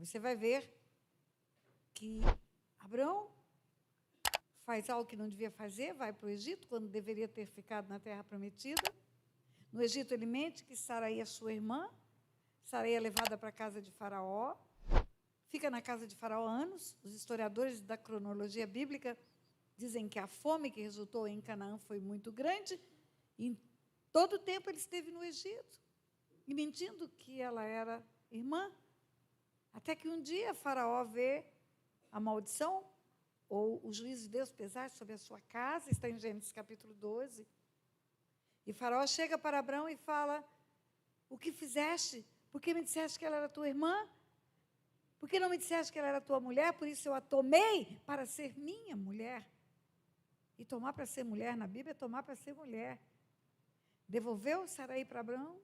Você vai ver que Abraão faz algo que não devia fazer, vai para o Egito, quando deveria ter ficado na terra prometida. No Egito, ele mente que Sarai é sua irmã. Sarai é levada para a casa de Faraó. Fica na casa de Faraó anos. Os historiadores da cronologia bíblica dizem que a fome que resultou em Canaã foi muito grande. E em todo o tempo ele esteve no Egito, e mentindo que ela era irmã. Até que um dia Faraó vê a maldição, ou o juízo de Deus pesar sobre a sua casa, está em Gênesis capítulo 12. E Faraó chega para Abraão e fala: o que fizeste? Por que me disseste que ela era tua irmã? Por que não me disseste que ela era tua mulher? Por isso eu a tomei para ser minha mulher. E tomar para ser mulher na Bíblia é tomar para ser mulher. Devolveu Sarai para Abraão.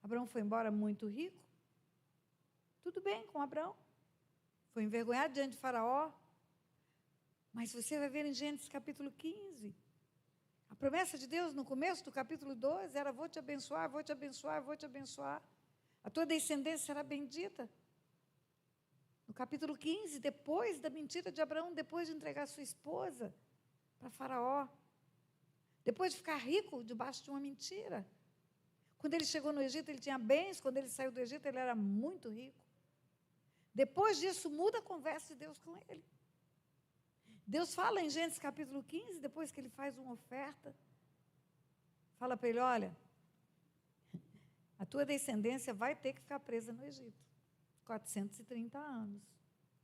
Abraão foi embora muito rico. Tudo bem com Abraão. Foi envergonhado diante de Faraó. Mas você vai ver em Gênesis capítulo 15. A promessa de Deus no começo do capítulo 12 era: vou te abençoar, vou te abençoar, vou te abençoar. A tua descendência será bendita. No capítulo 15, depois da mentira de Abraão, depois de entregar sua esposa para Faraó, depois de ficar rico debaixo de uma mentira. Quando ele chegou no Egito, ele tinha bens. Quando ele saiu do Egito, ele era muito rico. Depois disso, muda a conversa de Deus com ele. Deus fala em Gênesis capítulo 15, depois que ele faz uma oferta, fala para ele: olha, a tua descendência vai ter que ficar presa no Egito 430 anos.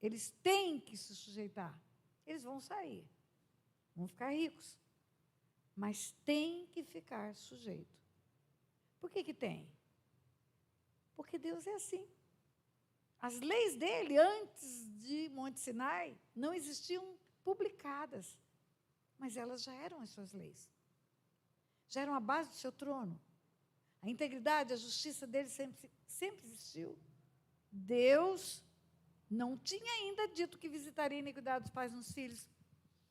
Eles têm que se sujeitar. Eles vão sair, vão ficar ricos, mas têm que ficar sujeito. Por que tem? Porque Deus é assim. As leis dele, antes de Monte Sinai, não existiam publicadas, mas elas já eram as suas leis. Já eram a base do seu trono. A integridade, a justiça dele sempre existiu. Deus não tinha ainda dito que visitaria a iniquidade dos pais nos filhos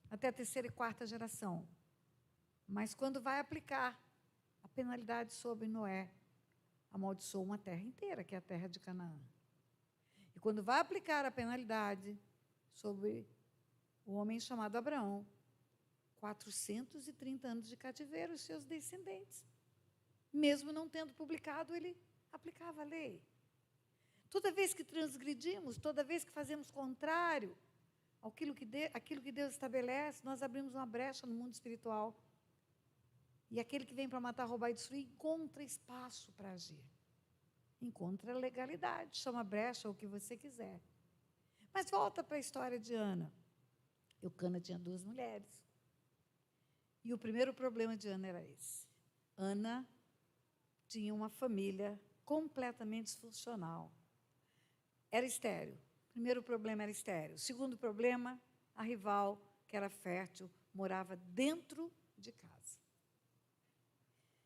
até a terceira e quarta geração. Mas quando vai aplicar a penalidade sobre Noé, amaldiçoou uma terra inteira, que é a terra de Canaã. E quando vai aplicar a penalidade sobre o homem chamado Abraão, 430 anos de cativeiro, os seus descendentes. Mesmo não tendo publicado, ele aplicava a lei. Toda vez que transgredimos, toda vez que fazemos contrário àquilo que Deus estabelece, nós abrimos uma brecha no mundo espiritual. E aquele que vem para matar, roubar e destruir, encontra espaço para agir. Encontra legalidade, chama brecha ou o que você quiser. Mas volta para a história de Ana. Eucana tinha 2 mulheres. E o primeiro problema de Ana era esse. Ana tinha uma família completamente disfuncional. Era estéril. O primeiro problema era estéril. O segundo problema, a rival, que era fértil, morava dentro de casa.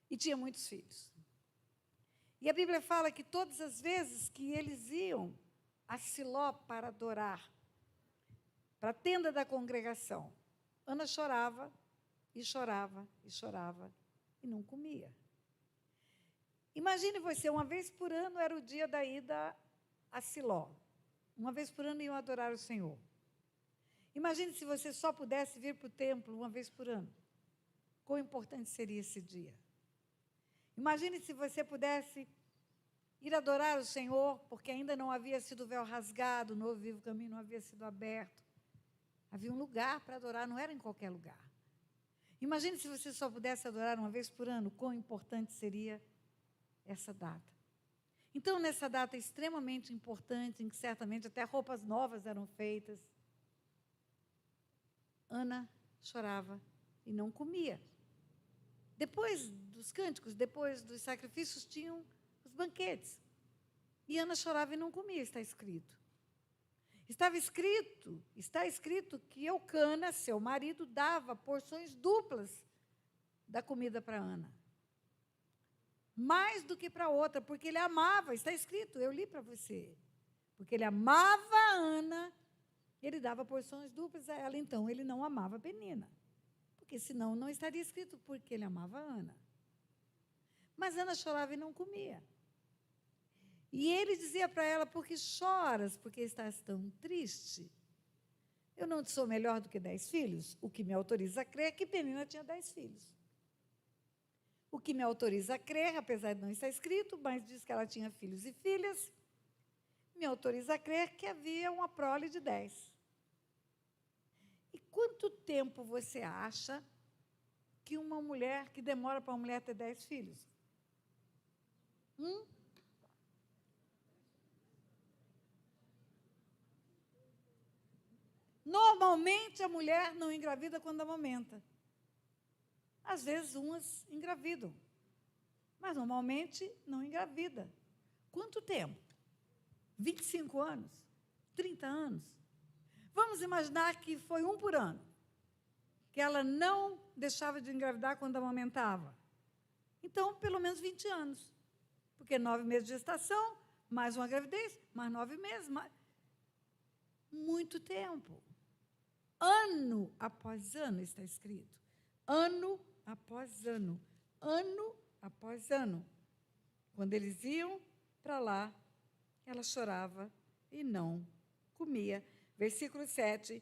E tinha muitos filhos. E a Bíblia fala que todas as vezes que eles iam a Siló para adorar, para a tenda da congregação, Ana chorava, e chorava, e chorava, e não comia. Imagine você, uma vez por ano era o dia da ida a Siló. Uma vez por ano iam adorar o Senhor. Imagine se você só pudesse vir para o templo uma vez por ano. Quão importante seria esse dia? Imagine se você pudesse ir adorar o Senhor, porque ainda não havia sido o véu rasgado, o novo vivo caminho não havia sido aberto. Havia um lugar para adorar, não era em qualquer lugar. Imagine se você só pudesse adorar uma vez por ano, quão importante seria essa data. Então, nessa data extremamente importante, em que certamente até roupas novas eram feitas, Ana chorava e não comia. Depois dos cânticos, depois dos sacrifícios, tinham os banquetes. E Ana chorava e não comia, está escrito. Está escrito que Eucana, seu marido, dava porções duplas da comida para Ana. Mais do que para outra, porque ele amava, está escrito, eu li para você. Porque ele amava a Ana, ele dava porções duplas a ela, então ele não amava a Penina. Porque senão não estaria escrito porque ele amava a Ana. Mas Ana chorava e não comia. E ele dizia para ela: por que choras? Porque estás tão triste? Eu não te sou melhor do que 10 filhos? O que me autoriza a crer é que Penina tinha 10 filhos. O que me autoriza a crer, apesar de não estar escrito, mas diz que ela tinha filhos e filhas, me autoriza a crer que havia uma prole de 10. E quanto tempo você acha que demora para uma mulher ter 10 filhos? Normalmente a mulher não engravida quando amamenta. Às vezes umas engravidam, mas normalmente não engravida. Quanto tempo? 25 anos? 30 anos? Vamos imaginar que foi 1 por ano, que ela não deixava de engravidar quando amamentava. Então, pelo menos 20 anos. Porque 9 meses de gestação, mais uma gravidez, mais 9 meses. Muito tempo. Ano após ano está escrito. Ano após ano. Ano após ano. Quando eles iam para lá, ela chorava e não comia. Versículo 7.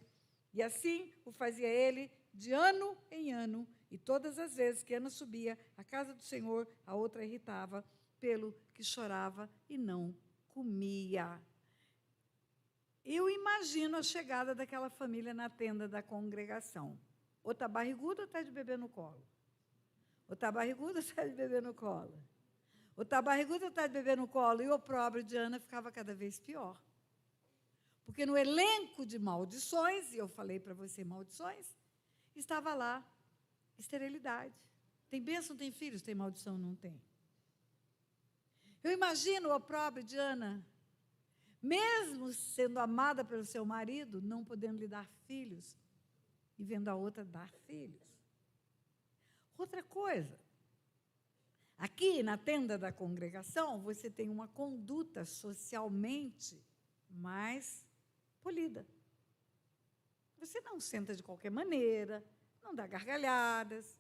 E assim o fazia ele de ano em ano, e todas as vezes que Ana subia à casa do Senhor, a outra irritava, pelo que chorava e não comia. Eu imagino a chegada daquela família na tenda da congregação. Ou está barrigudo ou está de bebê no colo. Ou está barrigudo ou está de bebê no colo. Ou está barrigudo ou está de bebê no colo. E o opróbrio de Ana ficava cada vez pior. Porque no elenco de maldições, e eu falei para você maldições, estava lá esterilidade. Tem bênção, tem filhos, tem maldição, não tem. Eu imagino o opróbrio de Ana, mesmo sendo amada pelo seu marido, não podendo lhe dar filhos, e vendo a outra dar filhos. Outra coisa, aqui na tenda da congregação, você tem uma conduta socialmente mais polida. Você não senta de qualquer maneira, não dá gargalhadas,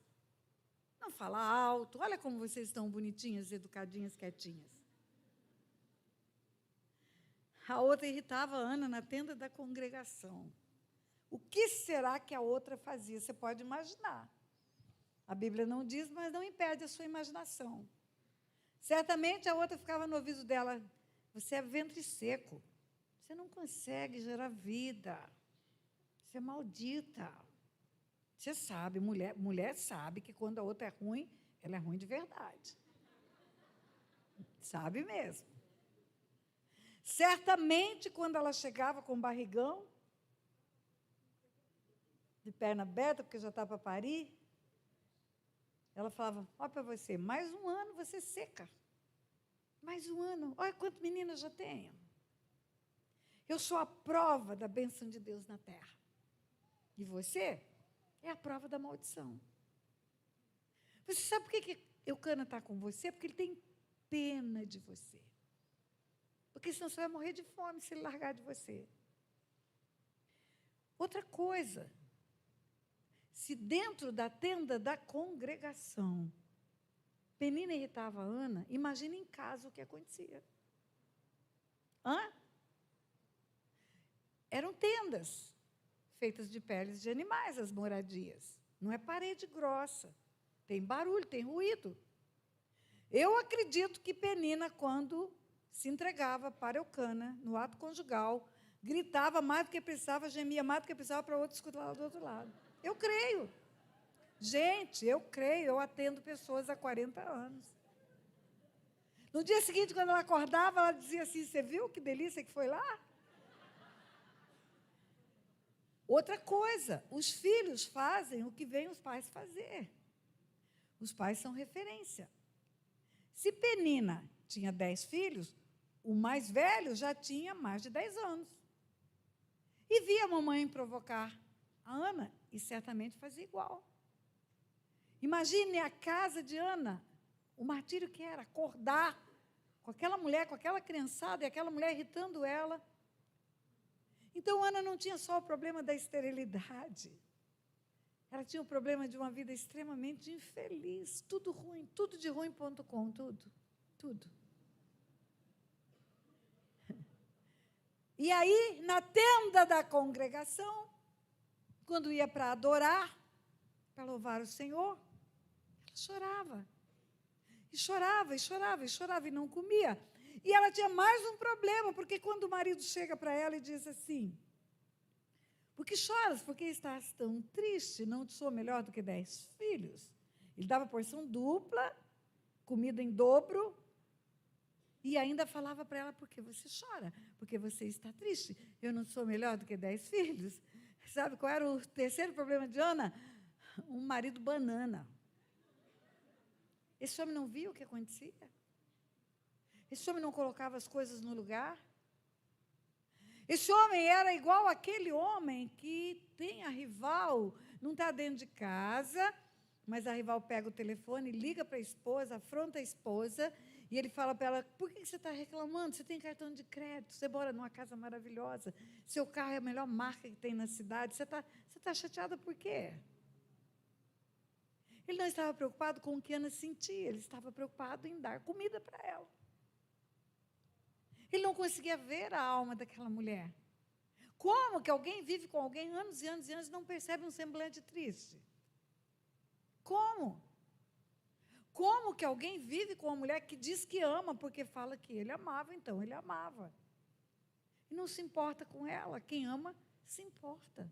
não fala alto. Olha como vocês estão bonitinhas, educadinhas, quietinhas. A outra irritava a Ana na tenda da congregação. O que será que a outra fazia? Você pode imaginar. A Bíblia não diz, mas não impede a sua imaginação. Certamente a outra ficava no ouvido dela: você é ventre seco, você não consegue gerar vida, você é maldita. Você sabe, mulher sabe que quando a outra é ruim, ela é ruim de verdade. Sabe mesmo. Certamente, quando ela chegava com o barrigão, de perna aberta, porque já está para parir, ela falava: olha para você, mais 1 ano você seca. Mais 1 ano, olha quantas meninas já tenho. Eu sou a prova da bênção de Deus na terra. E você é a prova da maldição. Você sabe por que Eucana está com você? Porque ele tem pena de você. Porque senão você vai morrer de fome se ele largar de você. Outra coisa, se dentro da tenda da congregação Penina irritava a Ana, imagine em casa o que acontecia. Eram tendas feitas de peles de animais, as moradias. Não é parede grossa. Tem barulho, tem ruído. Eu acredito que Penina, quando se entregava para Eucana, no ato conjugal, gritava mais do que precisava, gemia mais do que precisava para o outro escutar lá do outro lado. Eu creio. Gente, eu creio, eu atendo pessoas há 40 anos. No dia seguinte, quando ela acordava, ela dizia assim: você viu que delícia que foi lá? Outra coisa, os filhos fazem o que veem os pais fazer. Os pais são referência. Se Penina tinha 10 filhos, o mais velho já tinha mais de 10 anos. E via a mamãe provocar a Ana, e certamente fazia igual. Imagine a casa de Ana, o martírio que era acordar com aquela mulher, com aquela criançada, e aquela mulher irritando ela. Então, Ana não tinha só o problema da esterilidade. Ela tinha o problema de uma vida extremamente infeliz, tudo ruim, tudo de ruim.com, tudo. E aí, na tenda da congregação, quando ia para adorar, para louvar o Senhor, ela chorava. E chorava, e chorava, e chorava, e não comia. E ela tinha mais um problema, porque quando o marido chega para ela e diz assim: por que choras? Por que estás tão triste? Não te sou melhor do que 10 filhos. Ele dava porção dupla, comida em dobro, e ainda falava para ela: por que você chora? Porque você está triste. Eu não sou melhor do que 10 filhos. Sabe qual era o terceiro problema de Ana? Um marido banana. Esse homem não via o que acontecia. Esse homem não colocava as coisas no lugar. Esse homem era igual aquele homem que tem a rival, não está dentro de casa, mas a rival pega o telefone, liga para a esposa, afronta a esposa, e ele fala para ela: por que você está reclamando? Você tem cartão de crédito, você mora numa casa maravilhosa, seu carro é a melhor marca que tem na cidade, você está chateada por quê? Ele não estava preocupado com o que Ana sentia, ele estava preocupado em dar comida para ela. Ele não conseguia ver a alma daquela mulher. Como que alguém vive com alguém anos e anos e anos e não percebe um semblante triste? Como? Como que alguém vive com uma mulher que diz que ama porque fala que ele amava, então ele amava. E não se importa com ela. Quem ama, se importa.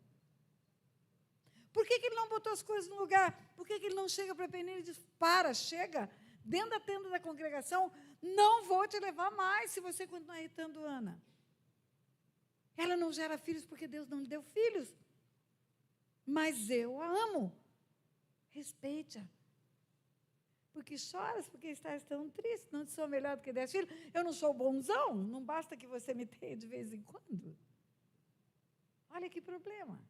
Por que ele não botou as coisas no lugar? Por que ele não chega para a Penina e diz: para, chega, dentro da tenda da congregação, não vou te levar mais se você continuar irritando Ana. Ela não gera filhos porque Deus não lhe deu filhos. Mas eu a amo. Respeite-a. Porque choras, porque estás tão triste, não sou melhor do que 10 filhos. Eu não sou bonzão, não basta que você me tenha de vez em quando. Olha que problema.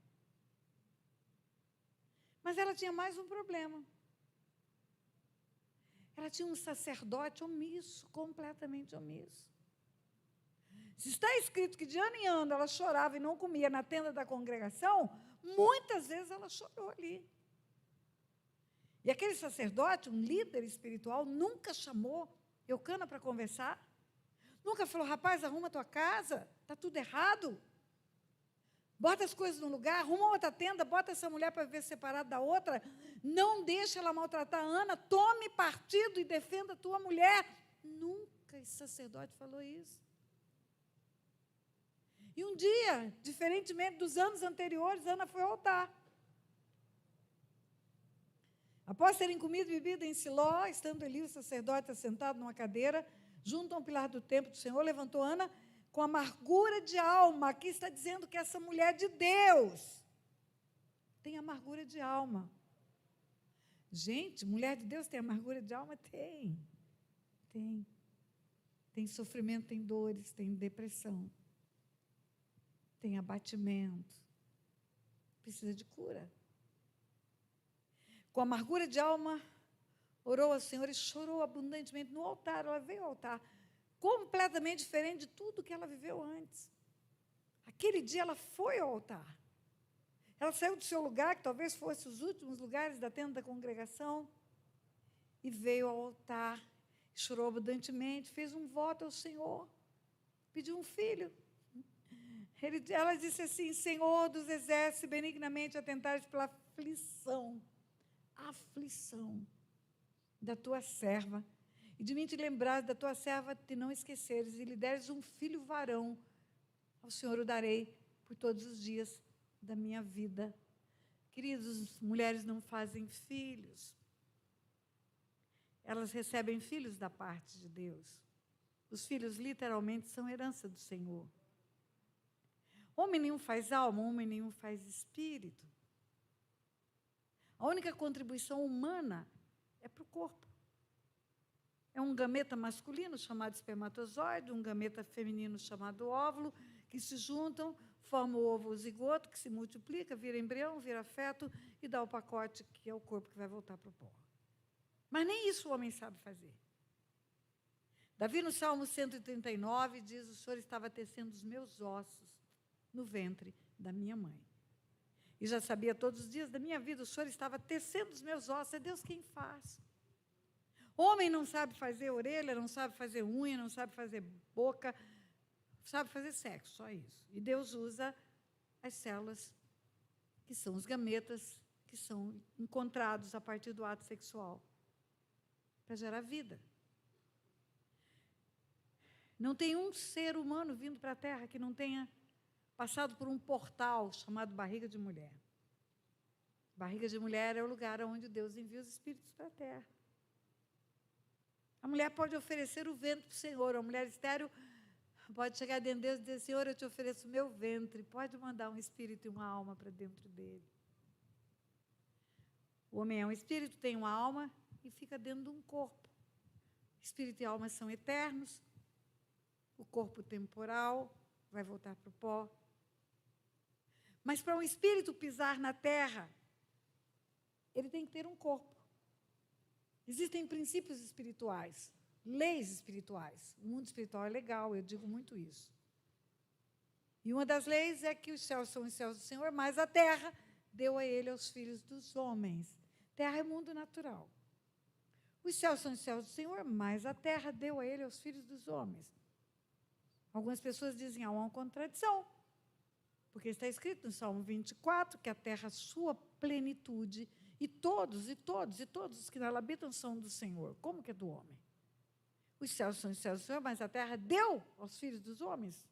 Mas ela tinha mais um problema. Ela tinha um sacerdote omisso, completamente omisso. Se está escrito que de ano em ano ela chorava e não comia na tenda da congregação, muitas vezes ela chorou ali. E aquele sacerdote, um líder espiritual, nunca chamou Eucana para conversar. Nunca falou: rapaz, arruma a tua casa, está tudo errado. Bota as coisas no lugar, arruma outra tenda, bota essa mulher para viver separada da outra. Não deixe ela maltratar a Ana, tome partido e defenda a tua mulher. Nunca esse sacerdote falou isso. E um dia, diferentemente dos anos anteriores, Ana foi ao altar. Após terem comido e bebido em Siló, estando ali o sacerdote assentado numa cadeira, junto a um pilar do templo do Senhor, levantou Ana com amargura de alma. Aqui está dizendo que essa mulher de Deus tem amargura de alma. Gente, mulher de Deus tem amargura de alma? Tem. Tem sofrimento, tem dores, tem depressão, tem abatimento, precisa de cura. Com amargura de alma, orou ao Senhor e chorou abundantemente no altar. Ela veio ao altar, completamente diferente de tudo que ela viveu antes. Aquele dia ela foi ao altar. Ela saiu do seu lugar, que talvez fosse os últimos lugares da tenda da congregação, e veio ao altar, chorou abundantemente, fez um voto ao Senhor, pediu um filho. Ela disse assim: Senhor dos exércitos, benignamente atentares pela aflição da tua serva, e de mim te lembrares da tua serva, te não esqueceres, e lhe deres um filho varão, ao Senhor o darei por todos os dias da minha vida. Queridos, mulheres não fazem filhos, elas recebem filhos da parte de Deus. Os filhos literalmente são herança do Senhor. Homem nenhum faz alma, homem nenhum faz espírito. A única contribuição humana é para o corpo. É um gameta masculino chamado espermatozoide, um gameta feminino chamado óvulo, que se juntam, formam o ovo zigoto, que se multiplica, vira embrião, vira feto e dá o pacote, que é o corpo que vai voltar para o pó. Mas nem isso o homem sabe fazer. Davi, no Salmo 139, diz: o Senhor estava tecendo os meus ossos no ventre da minha mãe. E já sabia todos os dias da minha vida, o Senhor estava tecendo os meus ossos, é Deus quem faz. Homem não sabe fazer orelha, não sabe fazer unha, não sabe fazer boca. sabe fazer sexo, só isso. E Deus usa as células, que são os gametas, que são encontrados a partir do ato sexual, para gerar vida. Não tem um ser humano vindo para a Terra que não tenha passado por um portal chamado barriga de mulher. Barriga de mulher é o lugar onde Deus envia os espíritos para a Terra. A mulher pode oferecer o ventre para o Senhor. A mulher estéril pode chegar dentro de Deus e dizer: Senhor, eu te ofereço o meu ventre. Pode mandar um espírito e uma alma para dentro dele. O homem é um espírito, tem uma alma e fica dentro de um corpo. Espírito e alma são eternos. O corpo temporal vai voltar para o pó. Mas para um espírito pisar na terra, ele tem que ter um corpo. Existem princípios espirituais, leis espirituais. O mundo espiritual é legal, eu digo muito isso. E uma das leis é que os céus são os céus do Senhor, mas a terra deu a ele aos filhos dos homens. Terra é mundo natural. Os céus são os céus do Senhor, mas a terra deu a ele aos filhos dos homens. Algumas pessoas dizem: há uma contradição, porque está escrito no Salmo 24 que a terra, a sua plenitude, e todos os que nela habitam são do Senhor. Como que é do homem? Os céus são os céus do Senhor, mas a terra deu aos filhos dos homens.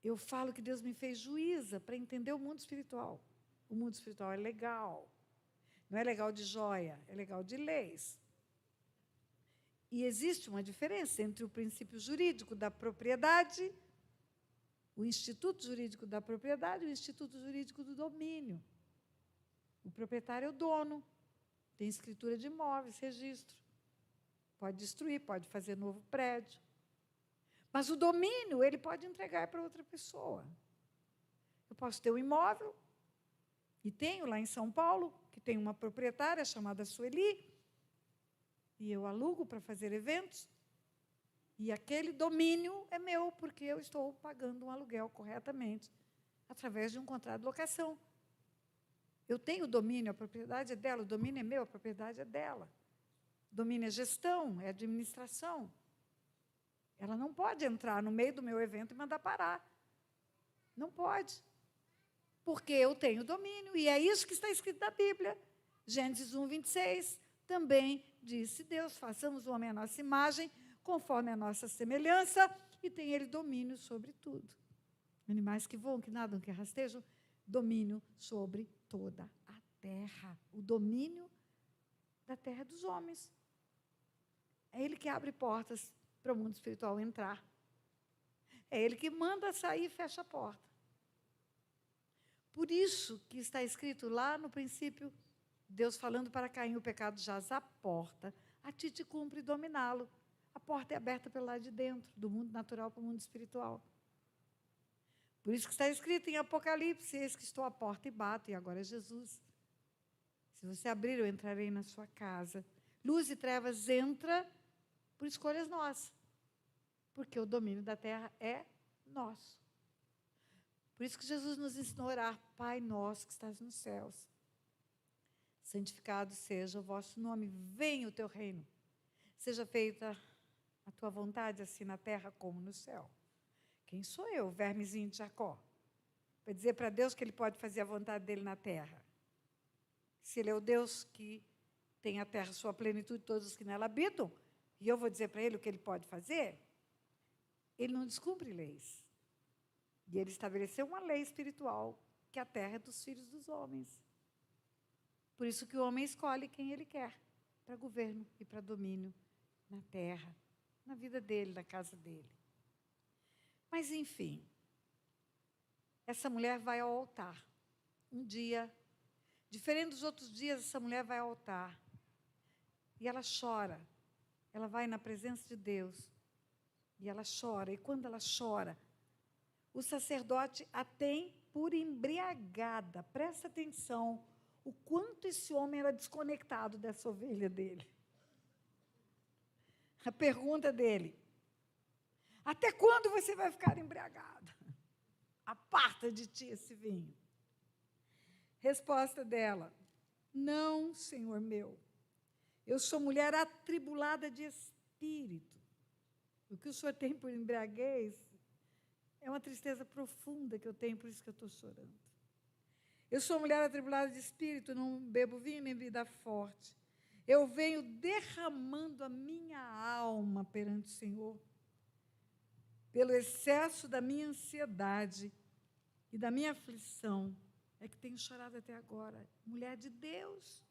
Eu falo que Deus me fez juíza para entender o mundo espiritual. O mundo espiritual é legal. Não é legal de joia, é legal de leis. E existe uma diferença entre o princípio jurídico da propriedade, o instituto jurídico da propriedade e o instituto jurídico do domínio. O proprietário é o dono, tem escritura de imóveis, registro. Pode destruir, pode fazer novo prédio. Mas o domínio, ele pode entregar para outra pessoa. Eu posso ter um imóvel, e tenho lá em São Paulo, que tem uma proprietária chamada Sueli, e eu alugo para fazer eventos, e aquele domínio é meu, porque eu estou pagando um aluguel corretamente, através de um contrato de locação. Eu tenho domínio, a propriedade é dela, o domínio é meu, a propriedade é dela. O domínio é gestão, é administração. Ela não pode entrar no meio do meu evento e mandar parar. Não pode. Porque eu tenho domínio, e é isso que está escrito na Bíblia. Gênesis 1, 26, também disse Deus: façamos o homem à nossa imagem, conforme a nossa semelhança, e tem ele domínio sobre tudo. Animais que voam, que nadam, que rastejam, domínio sobre toda a terra. O domínio da terra dos homens. É ele que abre portas para o mundo espiritual entrar. É ele que manda sair e fecha a porta. Por isso que está escrito lá no princípio, Deus falando para Caim: o pecado jaz à porta, a ti te cumpre dominá-lo. A porta é aberta pelo lado de dentro, do mundo natural para o mundo espiritual. Por isso que está escrito em Apocalipse: eis que estou à porta e bato, e agora é Jesus. Se você abrir, eu entrarei na sua casa. Luz e trevas entra por escolhas nossas, porque o domínio da terra é nosso. Por isso que Jesus nos ensinou a orar: Pai nosso que estás nos céus, santificado seja o vosso nome, venha o teu reino, seja feita a tua vontade, assim na terra como no céu. Quem sou eu, vermezinho de Jacó, para dizer para Deus que ele pode fazer a vontade dele na terra? Se ele é o Deus que tem a terra, sua plenitude, todos os que nela habitam, e eu vou dizer para ele o que ele pode fazer? Ele não descumpre leis. E ele estabeleceu uma lei espiritual, que a terra é dos filhos dos homens. Por isso que o homem escolhe quem ele quer, para governo e para domínio na terra, na vida dele, na casa dele. Mas, enfim, essa mulher vai ao altar. Um dia, diferente dos outros dias, essa mulher vai ao altar. E ela chora. Ela vai na presença de Deus. E ela chora. E quando ela chora, o sacerdote a tem por embriagada. Presta atenção o quanto esse homem era desconectado dessa ovelha dele. A pergunta dele: até quando você vai ficar embriagada? Aparta de ti esse vinho. Resposta dela: não, Senhor meu. Eu sou mulher atribulada de espírito. O que o senhor tem por embriaguez é uma tristeza profunda que eu tenho, por isso que eu estou chorando. Eu sou mulher atribulada de espírito, não bebo vinho nem bebida forte. Eu venho derramando a minha alma perante o Senhor, pelo excesso da minha ansiedade e da minha aflição, é que tenho chorado até agora. Mulher de Deus.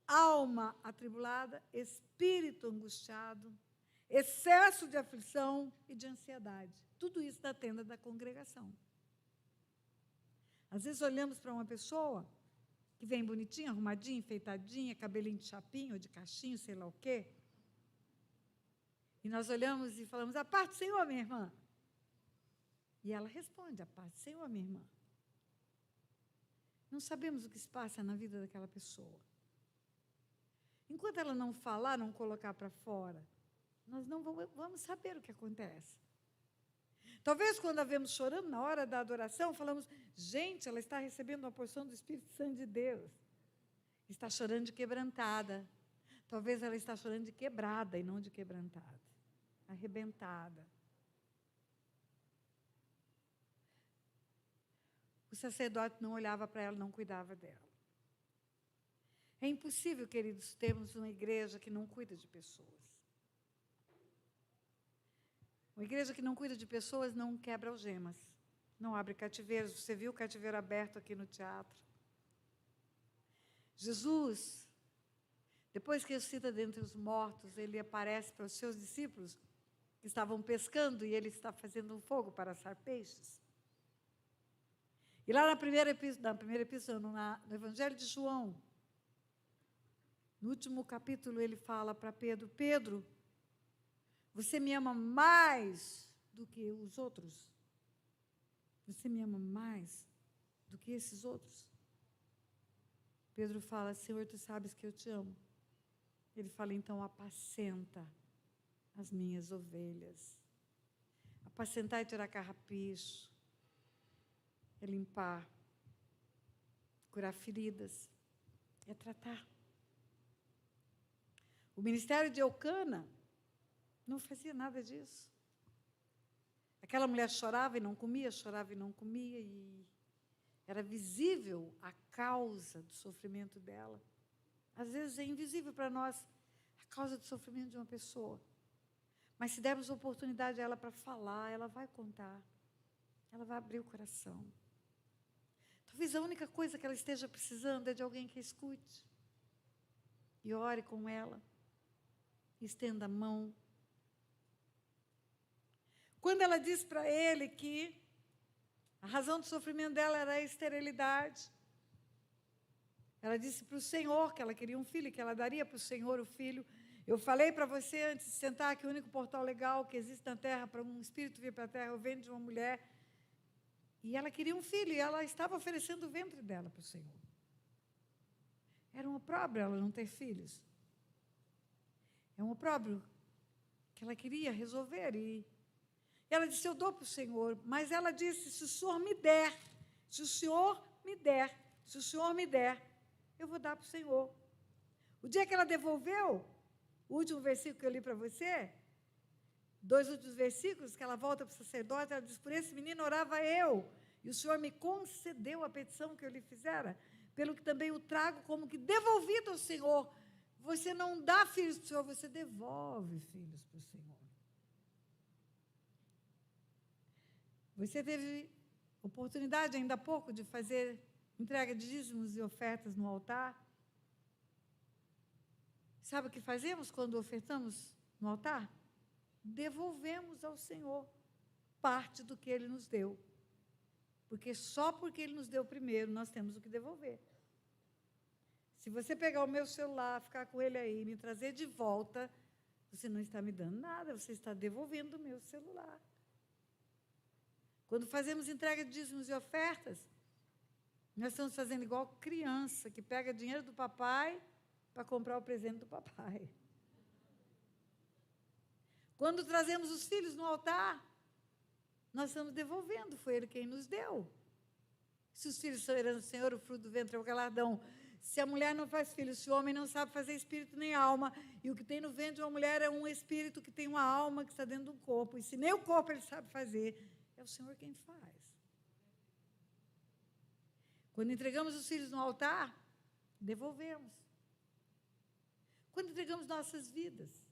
Alma atribulada, espírito angustiado, excesso de aflição e de ansiedade. Tudo isso na tenda da congregação. Às vezes olhamos para uma pessoa que vem bonitinha, arrumadinha, enfeitadinha, cabelinho de chapinho ou de cachinho, sei lá o quê. E nós olhamos e falamos, a paz do Senhor, minha irmã. E ela responde, a paz do Senhor, minha irmã. Não sabemos o que se passa na vida daquela pessoa. Enquanto ela não falar, não colocar para fora, nós não vamos saber o que acontece. Talvez quando a vemos chorando na hora da adoração, falamos, gente, ela está recebendo uma porção do Espírito Santo de Deus. Está chorando de quebrantada. Talvez ela está chorando de quebrada e não de quebrantada. Arrebentada. O sacerdote não olhava para ela, não cuidava dela. É impossível, queridos, termos uma igreja que não cuida de pessoas. Uma igreja que não cuida de pessoas não quebra algemas, não abre cativeiros. Você viu o cativeiro aberto aqui no teatro? Jesus, depois que ressuscita dentre os mortos, ele aparece para os seus discípulos que estavam pescando e ele está fazendo um fogo para assar peixes. E lá na primeira epístola, no Evangelho de João, no último capítulo, ele fala para Pedro, Pedro, você me ama mais do que os outros? Você me ama mais do que esses outros? Pedro fala, Senhor, tu sabes que eu te amo. Ele fala, então, apacenta as minhas ovelhas. Apacentar é tirar carrapicho, é limpar, curar feridas, é tratar. O ministério de Eucana não fazia nada disso. Aquela mulher chorava e não comia, e era visível a causa do sofrimento dela. Às vezes é invisível para nós a causa do sofrimento de uma pessoa. Mas se dermos oportunidade a ela para falar, ela vai contar. Ela vai abrir o coração. Talvez a única coisa que ela esteja precisando é de alguém que a escute. E ore com ela. Estenda a mão. Quando ela disse para ele que a razão do sofrimento dela era a esterilidade, ela disse para o Senhor que ela queria um filho, que ela daria para o Senhor o filho. Eu falei para você antes de sentar que o único portal legal que existe na Terra para um espírito vir para a Terra, o ventre de uma mulher. E ela queria um filho, e ela estava oferecendo o ventre dela para o Senhor. Era um opróbrio ela não ter filhos. É um opróbrio que ela queria resolver. E ela disse, eu dou para o Senhor. Mas ela disse, se o Senhor me der, se o Senhor me der, se o Senhor me der, eu vou dar para o Senhor. O dia que ela devolveu, o último versículo que eu li para você, 2 últimos versículos, que ela volta para o sacerdote, ela diz, por esse menino orava eu, e o Senhor me concedeu a petição que eu lhe fizera, pelo que também o trago como que devolvido ao Senhor. Você não dá filhos para o Senhor, você devolve filhos para o Senhor. Você teve oportunidade ainda há pouco de fazer entrega de dízimos e ofertas no altar? Sabe o que fazemos quando ofertamos no altar? Devolvemos ao Senhor parte do que Ele nos deu. Porque só porque Ele nos deu primeiro, nós temos o que devolver. Se você pegar o meu celular, ficar com ele aí, me trazer de volta, você não está me dando nada, você está devolvendo o meu celular. Quando fazemos entrega de dízimos e ofertas, nós estamos fazendo igual criança, que pega dinheiro do papai para comprar o presente do papai. Quando trazemos os filhos no altar, nós estamos devolvendo, foi Ele quem nos deu. Se os filhos são herança do Senhor, o fruto do ventre é o galardão. Se a mulher não faz filho, se o homem não sabe fazer espírito nem alma, e o que tem no ventre de uma mulher é um espírito que tem uma alma que está dentro de um corpo, e se nem o corpo ele sabe fazer, é o Senhor quem faz. Quando entregamos os filhos no altar, devolvemos. Quando entregamos nossas vidas,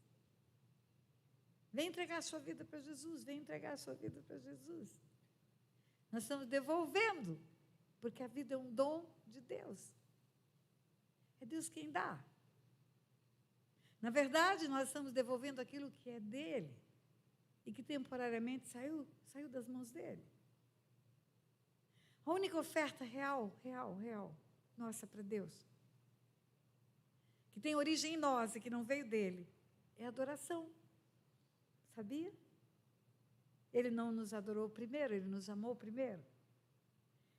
vem entregar a sua vida para Jesus, vem entregar a sua vida para Jesus. Nós estamos devolvendo, porque a vida é um dom de Deus. É Deus quem dá. Na verdade, nós estamos devolvendo aquilo que é dele e que temporariamente saiu das mãos dele. A única oferta real, nossa para Deus, que tem origem em nós e que não veio dele, é a adoração. Sabia? Ele não nos adorou primeiro, ele nos amou primeiro.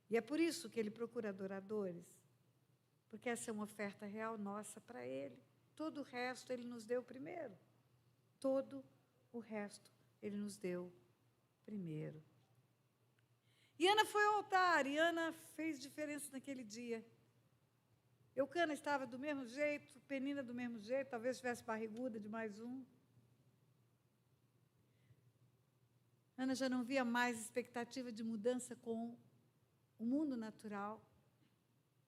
E é por isso que ele procura adoradores, porque essa é uma oferta real nossa para ele. Todo o resto ele nos deu primeiro. Todo o resto ele nos deu primeiro. E Ana foi ao altar, e Ana fez diferença naquele dia. Eucana estava do mesmo jeito, Penina do mesmo jeito, talvez estivesse barriguda de mais um. Ana já não via mais expectativa de mudança com o mundo natural.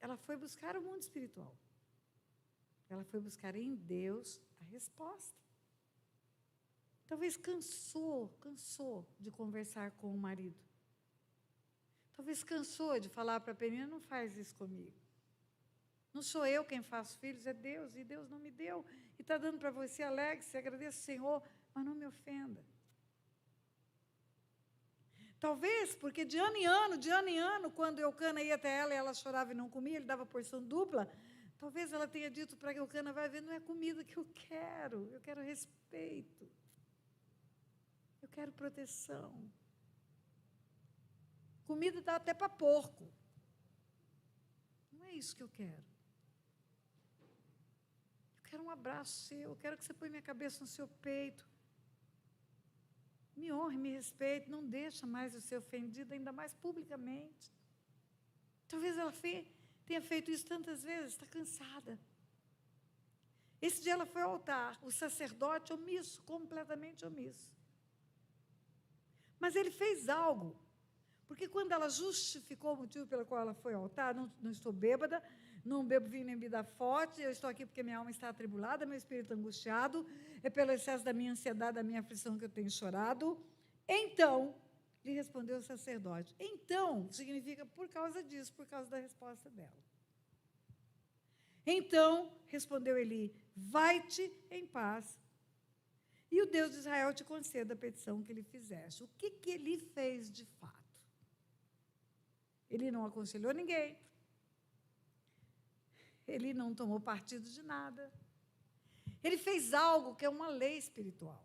Ela foi buscar o mundo espiritual. Ela foi buscar em Deus a resposta. Talvez cansou de conversar com o marido. Talvez cansou de falar para a Penina, não faz isso comigo. Não sou eu quem faço filhos, é Deus, e Deus não me deu. E está dando para você, alegre-se, agradeça o Senhor, mas não me ofenda. Talvez, porque de ano em ano, quando Eucana ia até ela e ela chorava e não comia, ele dava porção dupla, talvez ela tenha dito para Eucana, vai ver, não é comida que eu quero respeito, eu quero proteção. Comida dá até para porco. Não é isso que eu quero. Eu quero um abraço seu, eu quero que você ponha minha cabeça no seu peito. Me honre, me respeite, não deixa mais eu ser ofendida, ainda mais publicamente. Talvez ela tenha feito isso tantas vezes, está cansada. Esse dia ela foi ao altar, o sacerdote omisso, completamente omisso. Mas ele fez algo, porque quando ela justificou o motivo pelo qual ela foi ao altar, não estou bêbada, não bebo vinho nem bebida forte, eu estou aqui porque minha alma está atribulada, meu espírito angustiado, é pelo excesso da minha ansiedade, da minha aflição que eu tenho chorado. Então, lhe respondeu o sacerdote. Então, significa por causa disso, por causa da resposta dela. Então, respondeu Eli, vai-te em paz, e o Deus de Israel te conceda a petição que lhe fizeste. O que Eli fez de fato? Ele não aconselhou ninguém. Ele não tomou partido de nada. Ele fez algo que é uma lei espiritual.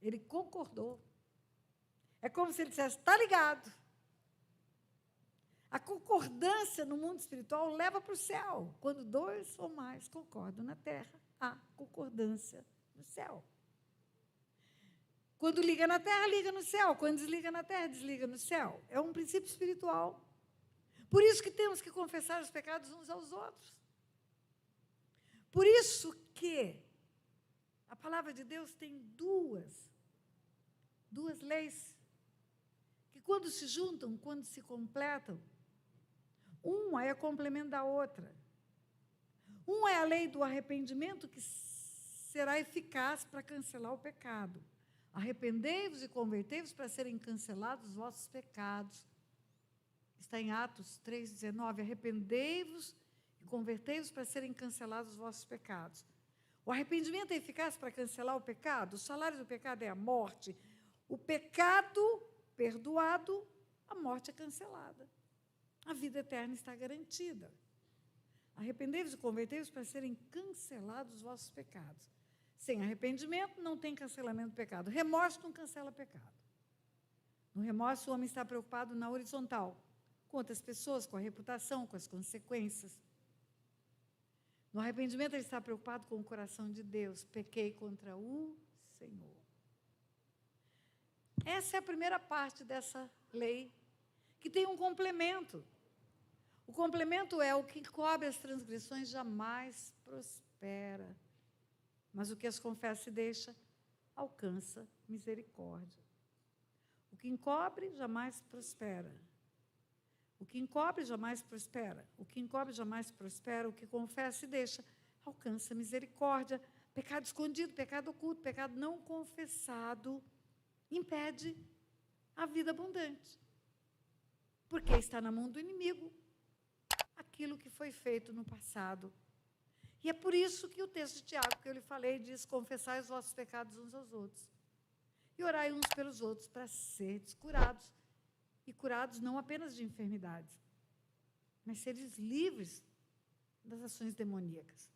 Ele concordou. É como se ele dissesse, está ligado. A concordância no mundo espiritual leva para o céu. Quando dois ou mais concordam na terra, há concordância no céu. Quando liga na terra, liga no céu. Quando desliga na terra, desliga no céu. É um princípio espiritual. Por isso que temos que confessar os pecados uns aos outros. Por isso que a palavra de Deus tem duas leis que quando se juntam, quando se completam, uma é complemento da outra. Uma é a lei do arrependimento que será eficaz para cancelar o pecado. Arrependei-vos e convertei-vos para serem cancelados os vossos pecados. Está em Atos 3,19. Arrependei-vos e convertei-vos para serem cancelados os vossos pecados. O arrependimento é eficaz para cancelar o pecado? O salário do pecado é a morte. O pecado perdoado, a morte é cancelada. A vida eterna está garantida. Arrependei-vos e convertei-vos para serem cancelados os vossos pecados. Sem arrependimento, não tem cancelamento do pecado. Remorso não cancela pecado. No remorso, o homem está preocupado na horizontal, com outras pessoas, com a reputação, com as consequências. No arrependimento, ele está preocupado com o coração de Deus. Pequei contra o Senhor. Essa é a primeira parte dessa lei, que tem um complemento. O complemento é: o que cobre as transgressões jamais prospera, mas o que as confessa e deixa alcança misericórdia. O que encobre jamais prospera. O que encobre jamais prospera. O que encobre jamais prospera. O que confessa e deixa alcança misericórdia. Pecado escondido, pecado oculto, pecado não confessado impede a vida abundante. Porque está na mão do inimigo aquilo que foi feito no passado. E é por isso que o texto de Tiago, que eu lhe falei, diz: confessai os vossos pecados uns aos outros. E orai uns pelos outros para seres curados. E curados não apenas de enfermidades, mas seres livres das ações demoníacas.